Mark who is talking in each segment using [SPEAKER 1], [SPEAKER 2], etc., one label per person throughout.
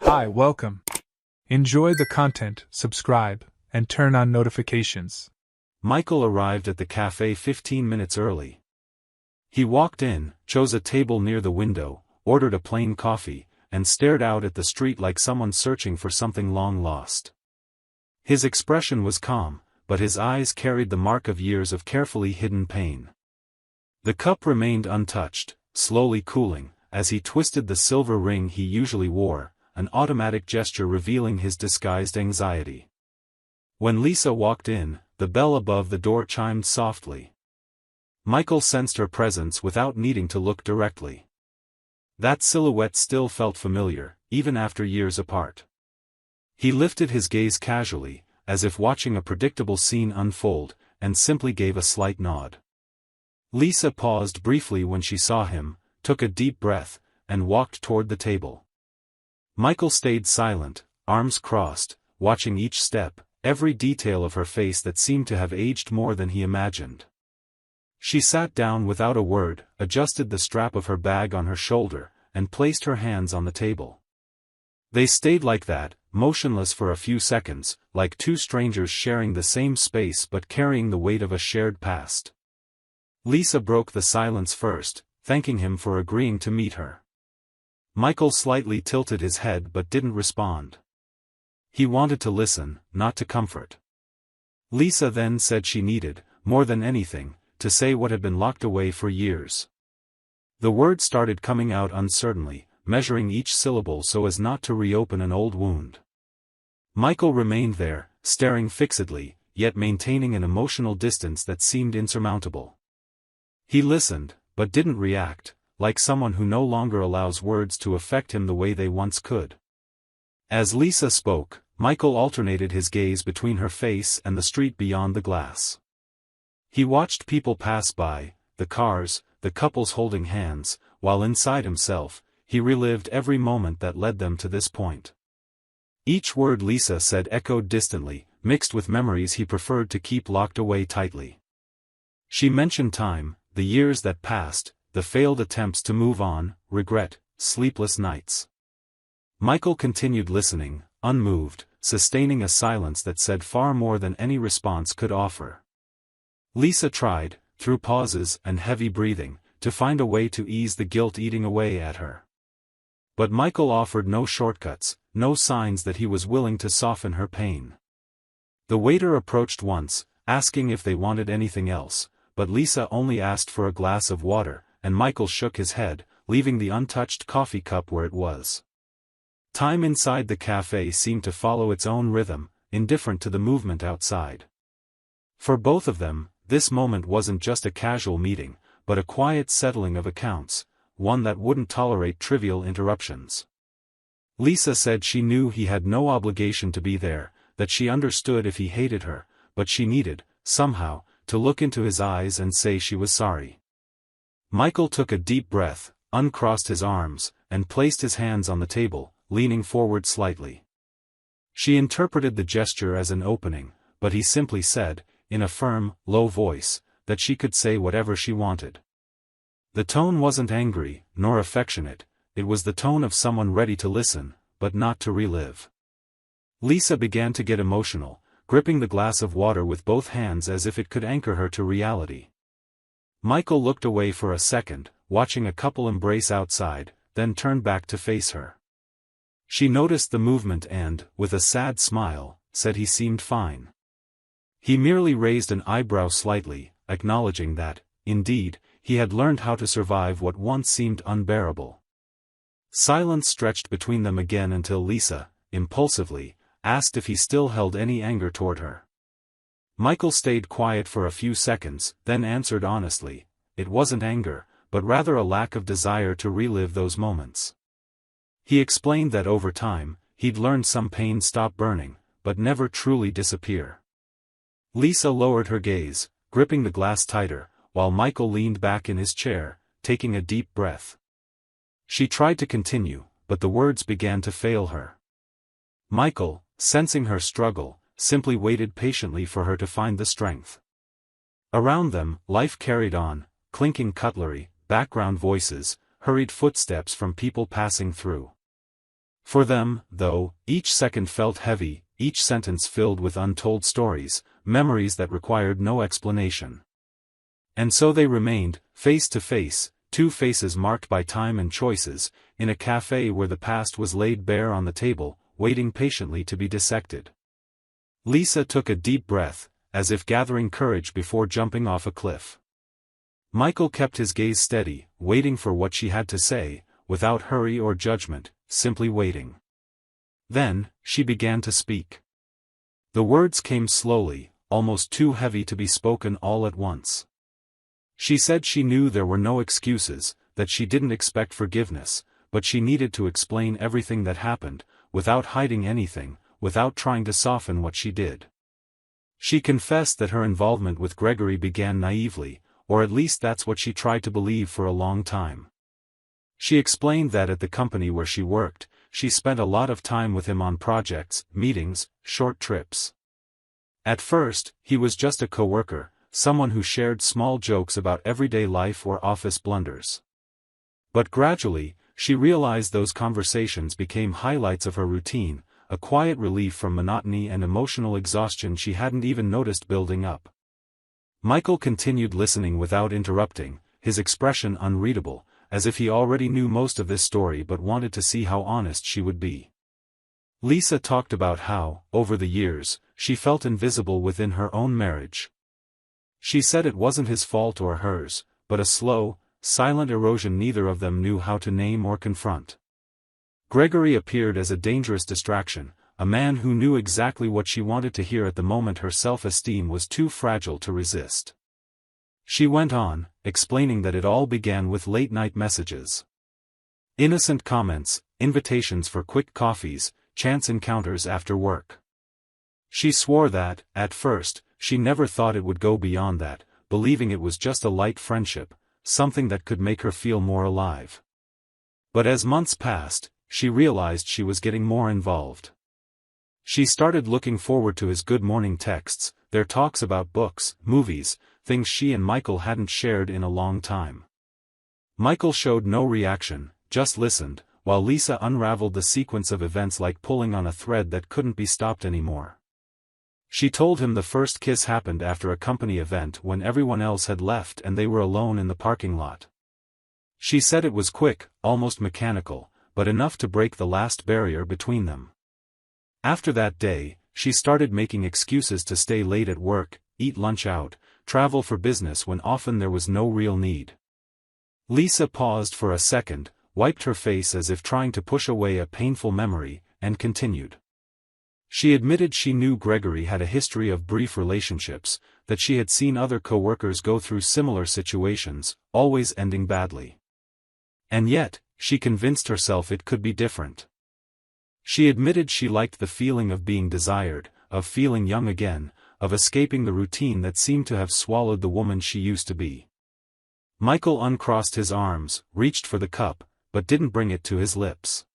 [SPEAKER 1] Hi, welcome. Enjoy the content, subscribe, and turn on notifications.
[SPEAKER 2] Michael arrived at the cafe 15 minutes early. He walked in, chose a table near the window, ordered a plain coffee, and stared out at the street like someone searching for something long lost. His expression was calm, but his eyes carried the mark of years of carefully hidden pain. The cup remained untouched, slowly cooling, as he twisted the silver ring he usually wore, an automatic gesture revealing his disguised anxiety. When Lisa walked in, the bell above the door chimed softly. Michael sensed her presence without needing to look directly. That silhouette still felt familiar, even after years apart. He lifted his gaze casually, as if watching a predictable scene unfold, and simply gave a slight nod. Lisa paused briefly when she saw him, took a deep breath, and walked toward the table. Michael stayed silent, arms crossed, watching each step, every detail of her face that seemed to have aged more than he imagined. She sat down without a word, adjusted the strap of her bag on her shoulder, and placed her hands on the table. They stayed like that, motionless for a few seconds, like two strangers sharing the same space but carrying the weight of a shared past. Lisa broke the silence first, thanking him for agreeing to meet her. Michael slightly tilted his head but didn't respond. He wanted to listen, not to comfort. Lisa then said she needed, more than anything, to say what had been locked away for years. The words started coming out uncertainly, measuring each syllable so as not to reopen an old wound. Michael remained there, staring fixedly, yet maintaining an emotional distance that seemed insurmountable. He listened, but didn't react, like someone who no longer allows words to affect him the way they once could. As Lisa spoke, Michael alternated his gaze between her face and the street beyond the glass. He watched people pass by, the cars, the couples holding hands, while inside himself, he relived every moment that led them to this point. Each word Lisa said echoed distantly, mixed with memories he preferred to keep locked away tightly. She mentioned time, the years that passed, the failed attempts to move on, regret, sleepless nights. Michael continued listening, unmoved, sustaining a silence that said far more than any response could offer. Lisa tried, through pauses and heavy breathing, to find a way to ease the guilt eating away at her. But Michael offered no shortcuts, no signs that he was willing to soften her pain. The waiter approached once, asking if they wanted anything else, but Lisa only asked for a glass of water, and Michael shook his head, leaving the untouched coffee cup where it was. Time inside the cafe seemed to follow its own rhythm, indifferent to the movement outside. For both of them, this moment wasn't just a casual meeting, but a quiet settling of accounts, one that wouldn't tolerate trivial interruptions. Lisa said she knew he had no obligation to be there, that she understood if he hated her, but she needed, somehow, to look into his eyes and say she was sorry. Michael took a deep breath, uncrossed his arms, and placed his hands on the table, leaning forward slightly. She interpreted the gesture as an opening, but he simply said, in a firm, low voice, that she could say whatever she wanted. The tone wasn't angry, nor affectionate, it was the tone of someone ready to listen, but not to relive. Lisa began to get emotional, gripping the glass of water with both hands as if it could anchor her to reality. Michael looked away for a second, watching a couple embrace outside, then turned back to face her. She noticed the movement and, with a sad smile, said he seemed fine. He merely raised an eyebrow slightly, acknowledging that, indeed, he had learned how to survive what once seemed unbearable. Silence stretched between them again until Lisa, impulsively, asked if he still held any anger toward her. Michael stayed quiet for a few seconds, then answered honestly, it wasn't anger, but rather a lack of desire to relive those moments. He explained that over time, he'd learned some pain stop burning, but never truly disappear. Lisa lowered her gaze, gripping the glass tighter, while Michael leaned back in his chair, taking a deep breath. She tried to continue, but the words began to fail her. Michael, sensing her struggle, simply waited patiently for her to find the strength. Around them, life carried on, clinking cutlery, background voices, hurried footsteps from people passing through. For them, though, each second felt heavy, each sentence filled with untold stories, memories that required no explanation. And so they remained, face to face, two faces marked by time and choices, in a cafe where the past was laid bare on the table, waiting patiently to be dissected. Lisa took a deep breath, as if gathering courage before jumping off a cliff. Michael kept his gaze steady, waiting for what she had to say, without hurry or judgment, simply waiting. Then, she began to speak. The words came slowly, almost too heavy to be spoken all at once. She said she knew there were no excuses, that she didn't expect forgiveness, but she needed to explain everything that happened, without hiding anything, without trying to soften what she did. She confessed that her involvement with Gregory began naively, or at least that's what she tried to believe for a long time. She explained that at the company where she worked, she spent a lot of time with him on projects, meetings, short trips. At first, he was just a coworker, someone who shared small jokes about everyday life or office blunders. But gradually, she realized those conversations became highlights of her routine, a quiet relief from monotony and emotional exhaustion she hadn't even noticed building up. Michael continued listening without interrupting, his expression unreadable, as if he already knew most of this story but wanted to see how honest she would be. Lisa talked about how, over the years, she felt invisible within her own marriage. She said it wasn't his fault or hers, but a slow, silent erosion neither of them knew how to name or confront. Gregory appeared as a dangerous distraction, a man who knew exactly what she wanted to hear at the moment her self-esteem was too fragile to resist. She went on, explaining that it all began with late-night messages. Innocent comments, invitations for quick coffees, chance encounters after work. She swore that, at first, she never thought it would go beyond that, believing it was just a light friendship, something that could make her feel more alive. But as months passed, she realized she was getting more involved. She started looking forward to his good morning texts, their talks about books, movies, things she and Michael hadn't shared in a long time. Michael showed no reaction, just listened, while Lisa unraveled the sequence of events like pulling on a thread that couldn't be stopped anymore. She told him the first kiss happened after a company event when everyone else had left and they were alone in the parking lot. She said it was quick, almost mechanical, but enough to break the last barrier between them. After that day, she started making excuses to stay late at work, eat lunch out, travel for business when often there was no real need. Lisa paused for a second, wiped her face as if trying to push away a painful memory, and continued. She admitted she knew Gregory had a history of brief relationships, that she had seen other co-workers go through similar situations, always ending badly. And yet, she convinced herself it could be different. She admitted she liked the feeling of being desired, of feeling young again, of escaping the routine that seemed to have swallowed the woman she used to be. Michael uncrossed his arms, reached for the cup, but didn't bring it to his lips.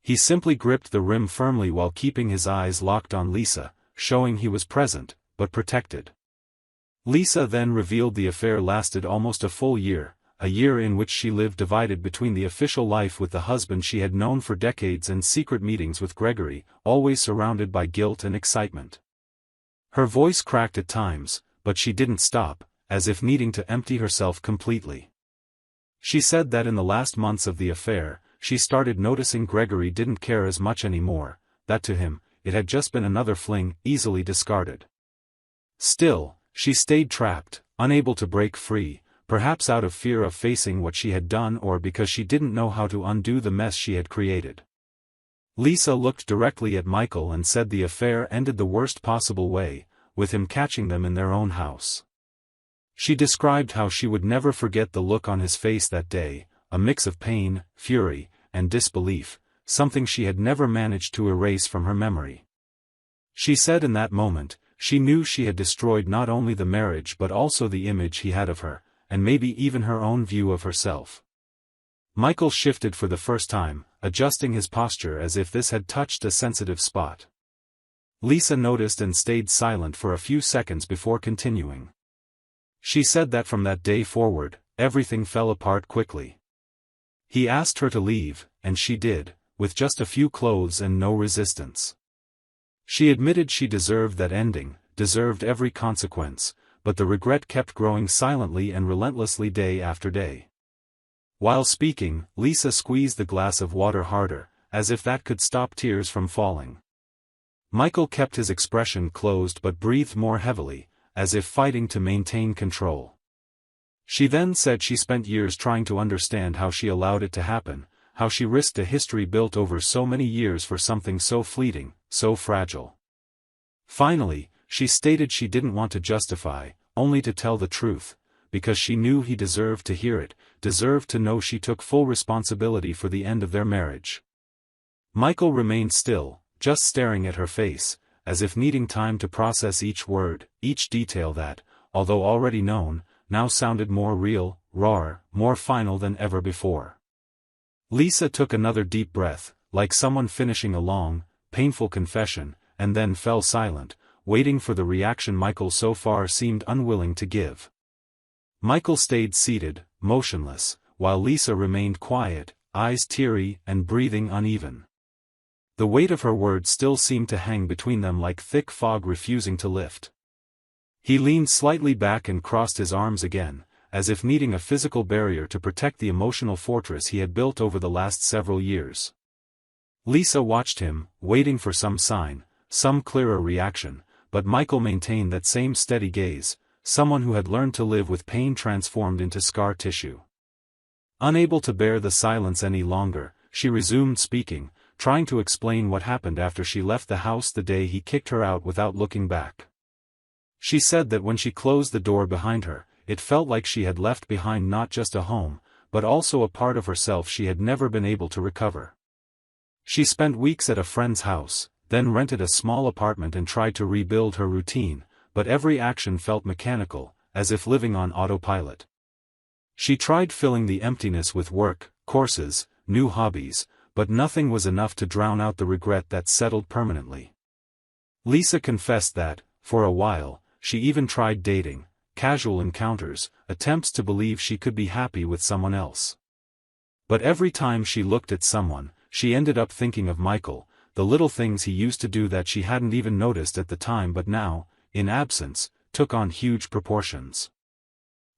[SPEAKER 2] He simply gripped the rim firmly while keeping his eyes locked on Lisa, showing he was present, but protected. Lisa then revealed the affair lasted almost a full year, a year in which she lived divided between the official life with the husband she had known for decades and secret meetings with Gregory, always surrounded by guilt and excitement. Her voice cracked at times, but she didn't stop, as if needing to empty herself completely. She said that in the last months of the affair, she started noticing Gregory didn't care as much anymore, that to him, it had just been another fling, easily discarded. Still, she stayed trapped, unable to break free, perhaps out of fear of facing what she had done or because she didn't know how to undo the mess she had created. Lisa looked directly at Michael and said the affair ended the worst possible way, with him catching them in their own house. She described how she would never forget the look on his face that day, a mix of pain, fury, and disbelief, something she had never managed to erase from her memory. She said in that moment, she knew she had destroyed not only the marriage but also the image he had of her, and maybe even her own view of herself. Michael shifted for the first time, adjusting his posture as if this had touched a sensitive spot. Lisa noticed and stayed silent for a few seconds before continuing. She said that from that day forward, everything fell apart quickly. He asked her to leave, and she did, with just a few clothes and no resistance. She admitted she deserved that ending, deserved every consequence, but the regret kept growing silently and relentlessly day after day. While speaking, Lisa squeezed the glass of water harder, as if that could stop tears from falling. Michael kept his expression closed but breathed more heavily, as if fighting to maintain control. She then said she spent years trying to understand how she allowed it to happen, how she risked a history built over so many years for something so fleeting, so fragile. Finally, she stated she didn't want to justify, only to tell the truth, because she knew he deserved to hear it, deserved to know she took full responsibility for the end of their marriage. Michael remained still, just staring at her face, as if needing time to process each word, each detail that, although already known, now sounded more real, rawer, more final than ever before. Lisa took another deep breath, like someone finishing a long, painful confession, and then fell silent, waiting for the reaction Michael so far seemed unwilling to give. Michael stayed seated, motionless, while Lisa remained quiet, eyes teary and breathing uneven. The weight of her words still seemed to hang between them like thick fog refusing to lift. He leaned slightly back and crossed his arms again, as if needing a physical barrier to protect the emotional fortress he had built over the last several years. Lisa watched him, waiting for some sign, some clearer reaction, but Michael maintained that same steady gaze, someone who had learned to live with pain transformed into scar tissue. Unable to bear the silence any longer, she resumed speaking, trying to explain what happened after she left the house the day he kicked her out without looking back. She said that when she closed the door behind her, it felt like she had left behind not just a home, but also a part of herself she had never been able to recover. She spent weeks at a friend's house, then rented a small apartment and tried to rebuild her routine, but every action felt mechanical, as if living on autopilot. She tried filling the emptiness with work, courses, new hobbies, but nothing was enough to drown out the regret that settled permanently. Lisa confessed that, for a while, she even tried dating, casual encounters, attempts to believe she could be happy with someone else. But every time she looked at someone, she ended up thinking of Michael, the little things he used to do that she hadn't even noticed at the time but now, in absence, took on huge proportions.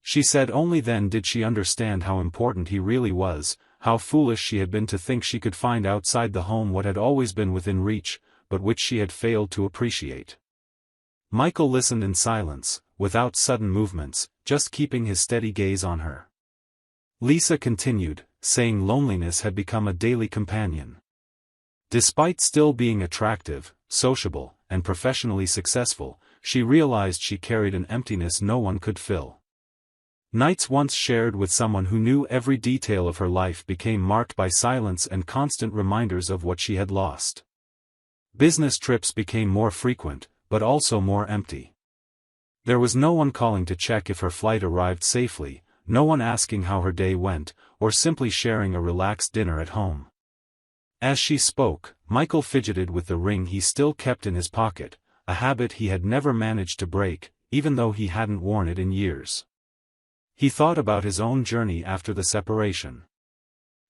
[SPEAKER 2] She said only then did she understand how important he really was, how foolish she had been to think she could find outside the home what had always been within reach, but which she had failed to appreciate. Michael listened in silence, without sudden movements, just keeping his steady gaze on her. Lisa continued, saying loneliness had become a daily companion. Despite still being attractive, sociable, and professionally successful, she realized she carried an emptiness no one could fill. Nights once shared with someone who knew every detail of her life became marked by silence and constant reminders of what she had lost. Business trips became more frequent, but also more empty. There was no one calling to check if her flight arrived safely, no one asking how her day went, or simply sharing a relaxed dinner at home. As she spoke, Michael fidgeted with the ring he still kept in his pocket, a habit he had never managed to break, even though he hadn't worn it in years. He thought about his own journey after the separation.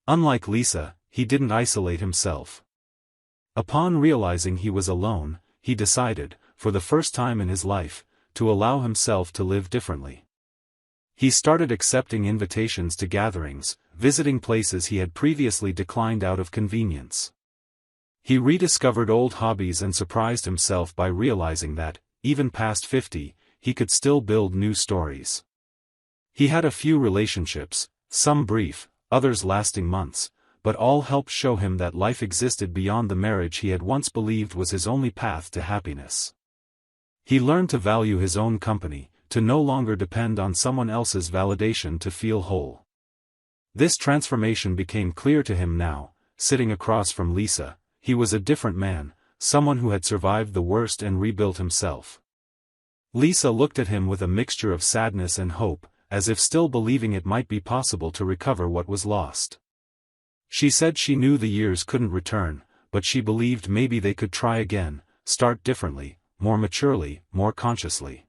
[SPEAKER 2] Unlike Lisa, he didn't isolate himself. Upon realizing he was alone, he decided, for the first time in his life, to allow himself to live differently. He started accepting invitations to gatherings, visiting places he had previously declined out of convenience. He rediscovered old hobbies and surprised himself by realizing that, even past 50, he could still build new stories. He had a few relationships, some brief, others lasting months, but all helped show him that life existed beyond the marriage he had once believed was his only path to happiness. He learned to value his own company, to no longer depend on someone else's validation to feel whole. This transformation became clear to him now, sitting across from Lisa. He was a different man, someone who had survived the worst and rebuilt himself. Lisa looked at him with a mixture of sadness and hope, as if still believing it might be possible to recover what was lost. She said she knew the years couldn't return, but she believed maybe they could try again, start differently, more maturely, more consciously.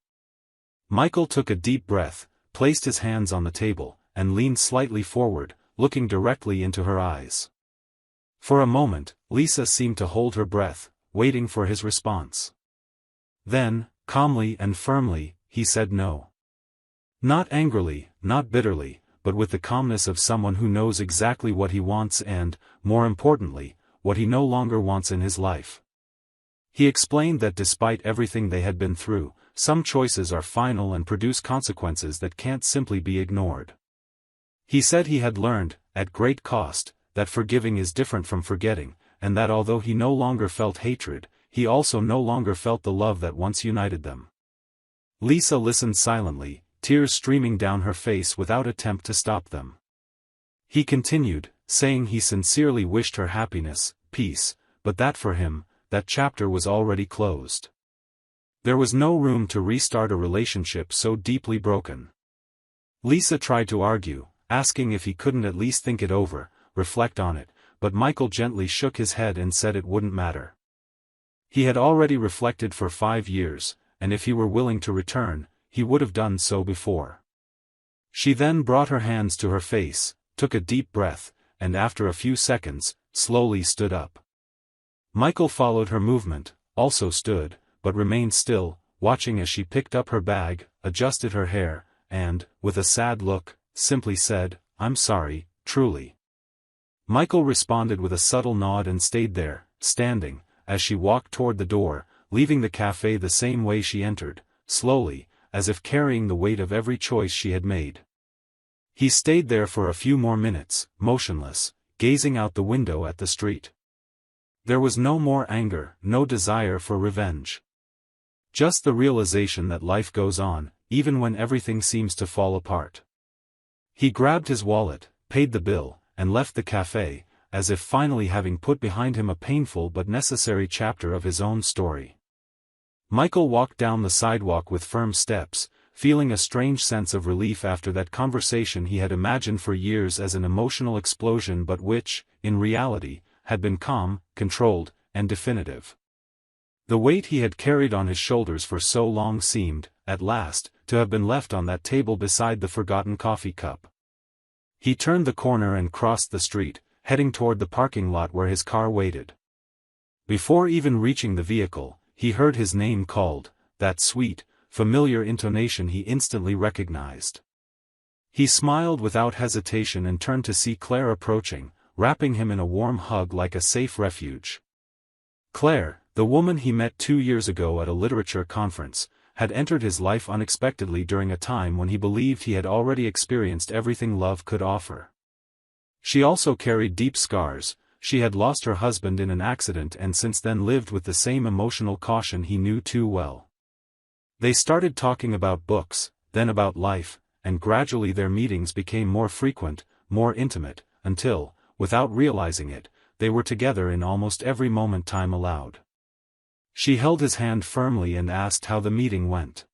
[SPEAKER 2] Michael took a deep breath, placed his hands on the table, and leaned slightly forward, looking directly into her eyes. For a moment, Lisa seemed to hold her breath, waiting for his response. Then, calmly and firmly, he said no. Not angrily, not bitterly, but with the calmness of someone who knows exactly what he wants and, more importantly, what he no longer wants in his life. He explained that despite everything they had been through, some choices are final and produce consequences that can't simply be ignored. He said he had learned, at great cost, that forgiving is different from forgetting, and that although he no longer felt hatred, he also no longer felt the love that once united them. Lisa listened silently, tears streaming down her face without attempt to stop them. He continued, saying he sincerely wished her happiness, peace, but that for him, that chapter was already closed. There was no room to restart a relationship so deeply broken. Lisa tried to argue, asking if he couldn't at least think it over, reflect on it, but Michael gently shook his head and said it wouldn't matter. He had already reflected for 5 years, and if he were willing to return, he would have done so before. She then brought her hands to her face, took a deep breath, and after a few seconds, slowly stood up. Michael followed her movement, also stood, but remained still, watching as she picked up her bag, adjusted her hair, and, with a sad look, simply said, "I'm sorry, truly." Michael responded with a subtle nod and stayed there, standing, as she walked toward the door, leaving the cafe the same way she entered, slowly, as if carrying the weight of every choice she had made. He stayed there for a few more minutes, motionless, gazing out the window at the street. There was no more anger, no desire for revenge. Just the realization that life goes on, even when everything seems to fall apart. He grabbed his wallet, paid the bill, and left the cafe, as if finally having put behind him a painful but necessary chapter of his own story. Michael walked down the sidewalk with firm steps, feeling a strange sense of relief after that conversation he had imagined for years as an emotional explosion but which, in reality, had been calm, controlled, and definitive. The weight he had carried on his shoulders for so long seemed, at last, to have been left on that table beside the forgotten coffee cup. He turned the corner and crossed the street, heading toward the parking lot where his car waited. Before even reaching the vehicle, he heard his name called, that sweet, familiar intonation he instantly recognized. He smiled without hesitation and turned to see Claire approaching, wrapping him in a warm hug like a safe refuge. Claire, the woman he met 2 years ago at a literature conference, had entered his life unexpectedly during a time when he believed he had already experienced everything love could offer. She also carried deep scars. She had lost her husband in an accident and since then lived with the same emotional caution he knew too well. They started talking about books, then about life, and gradually their meetings became more frequent, more intimate, until, without realizing it, they were together in almost every moment time allowed. She held his hand firmly and asked how the meeting went.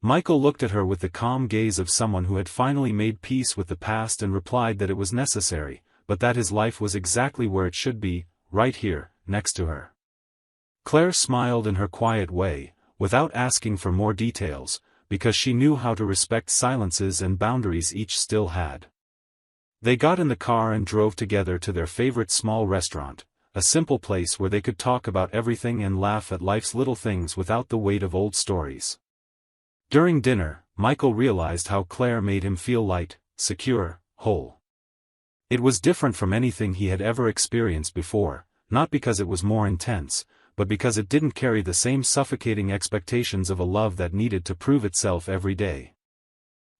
[SPEAKER 2] Michael looked at her with the calm gaze of someone who had finally made peace with the past and replied that it was necessary, but that his life was exactly where it should be, right here, next to her. Claire smiled in her quiet way, without asking for more details, because she knew how to respect silences and boundaries each still had. They got in the car and drove together to their favorite small restaurant, a simple place where they could talk about everything and laugh at life's little things without the weight of old stories. During dinner, Michael realized how Claire made him feel light, secure, whole. It was different from anything he had ever experienced before, not because it was more intense, but because it didn't carry the same suffocating expectations of a love that needed to prove itself every day.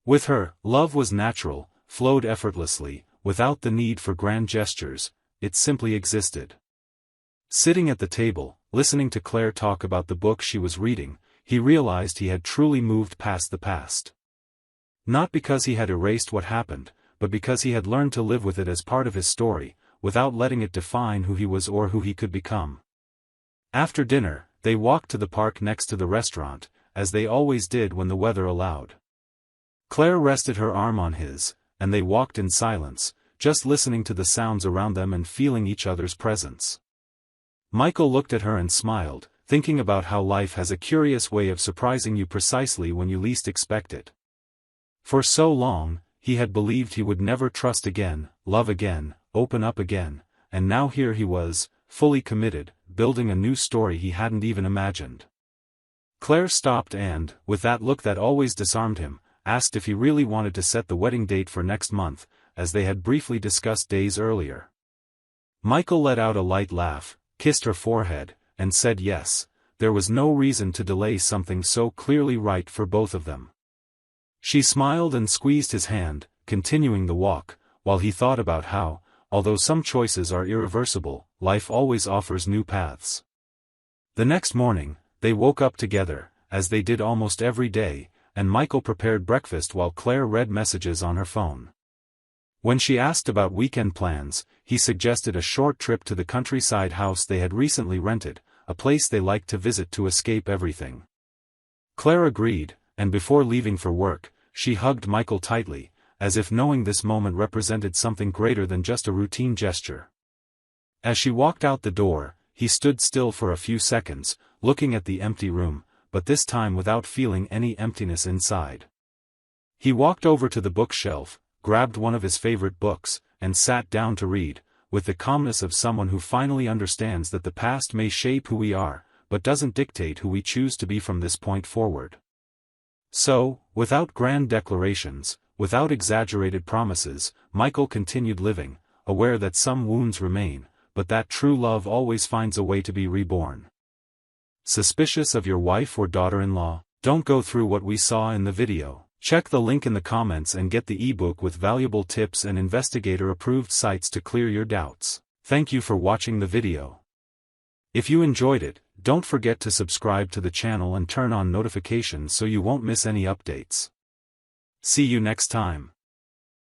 [SPEAKER 2] With her, love was natural, flowed effortlessly, without the need for grand gestures, it simply existed. Sitting at the table, listening to Claire talk about the book she was reading, he realized he had truly moved past the past. Not because he had erased what happened, but because he had learned to live with it as part of his story, without letting it define who he was or who he could become. After dinner, they walked to the park next to the restaurant, as they always did when the weather allowed. Claire rested her arm on his, and they walked in silence, just listening to the sounds around them and feeling each other's presence. Michael looked at her and smiled, thinking about how life has a curious way of surprising you precisely when you least expect it. For so long, he had believed he would never trust again, love again, open up again, and now here he was, fully committed, building a new story he hadn't even imagined. Claire stopped and, with that look that always disarmed him, asked if he really wanted to set the wedding date for next month, as they had briefly discussed days earlier. Michael let out a light laugh, kissed her forehead, and said yes. There was no reason to delay something so clearly right for both of them. She smiled and squeezed his hand, continuing the walk, while he thought about how, although some choices are irreversible, life always offers new paths. The next morning, they woke up together, as they did almost every day, and Michael prepared breakfast while Claire read messages on her phone. When she asked about weekend plans, he suggested a short trip to the countryside house they had recently rented, a place they liked to visit to escape everything. Claire agreed, and before leaving for work, she hugged Michael tightly, as if knowing this moment represented something greater than just a routine gesture. As she walked out the door, he stood still for a few seconds, looking at the empty room, but this time without feeling any emptiness inside. He walked over to the bookshelf, grabbed one of his favorite books, and sat down to read, with the calmness of someone who finally understands that the past may shape who we are, but doesn't dictate who we choose to be from this point forward. So, without grand declarations, without exaggerated promises, Michael continued living, aware that some wounds remain, but that true love always finds a way to be reborn. Suspicious of your wife or daughter-in-law? Don't go through what we saw in the video. Check the link in the comments and get the ebook with valuable tips and investigator-approved sites to clear your doubts. Thank you for watching the video. If you enjoyed it, don't forget to subscribe to the channel and turn on notifications so you won't miss any updates. See you next time.